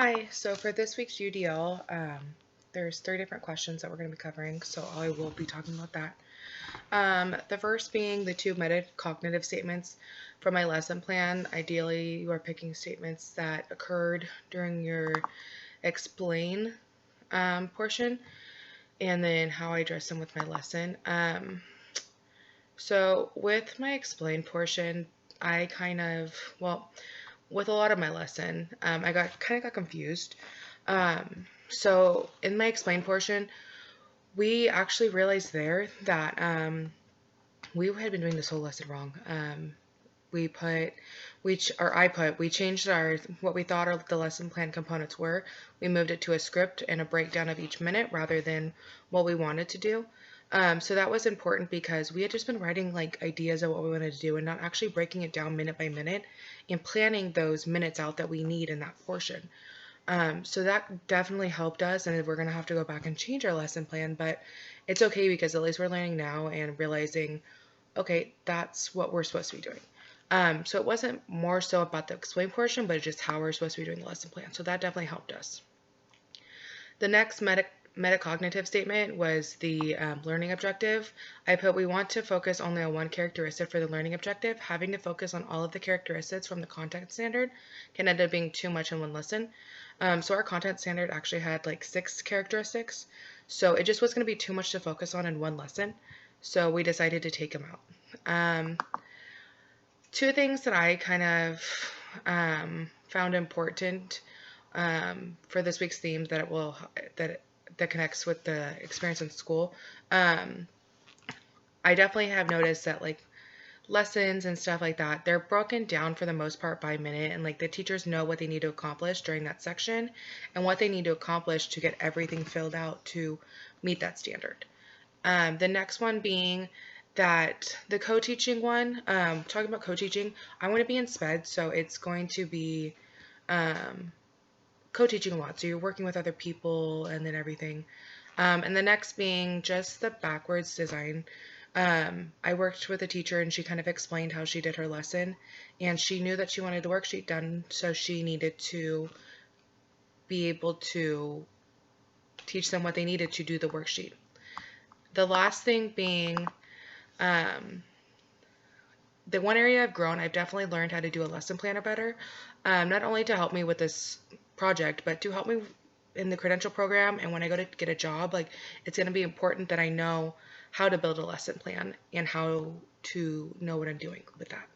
Hi, so for this week's UDL, there's 3 different questions that we're going to be covering, so I will be talking about that. The first being the 2 metacognitive statements from my lesson plan. Ideally, you are picking statements that occurred during your explain portion, and then how I address them with my lesson. So with my explain portion, I with a lot of my lesson, I got confused. So in my explain portion, we actually realized there that we had been doing this whole lesson wrong. We changed what we thought the lesson plan components were. We moved it to a script and a breakdown of each minute rather than what we wanted to do. So that was important because we had just been writing like ideas of what we wanted to do and not actually breaking it down minute by minute and planning those minutes out that we need in that portion. So that definitely helped us, and we're going to have to go back and change our lesson plan, but it's okay because at least we're learning now and realizing, okay, that's what we're supposed to be doing. So it wasn't more so about the explain portion, but just how we're supposed to be doing the lesson plan. So that definitely helped us. The next metacognitive statement was the learning objective. I put we want to focus only on one characteristic for the learning objective. Having to focus on all of the characteristics from the content standard can end up being too much in one lesson. So our content standard actually had like 6 characteristics. So it just was going to be too much to focus on in one lesson. So we decided to take them out. 2 things that I kind of found important for this week's theme that connects with the experience in school. I definitely have noticed that like lessons and stuff like that, they're broken down for the most part by minute, and like the teachers know what they need to accomplish during that section and what they need to accomplish to get everything filled out to meet that standard. The next one being that the co-teaching one, talking about co-teaching, I want to be in SPED, so it's going to be co-teaching a lot. So you're working with other people and then everything. And the next being just the backwards design. I worked with a teacher and she kind of explained how she did her lesson, and she knew that she wanted the worksheet done, so she needed to be able to teach them what they needed to do the worksheet. The last thing being the one area I've grown, I've definitely learned how to do a lesson planner better, not only to help me with this project, but to help me in the credential program, and when I go to get a job, like it's going to be important that I know how to build a lesson plan and how to know what I'm doing with that.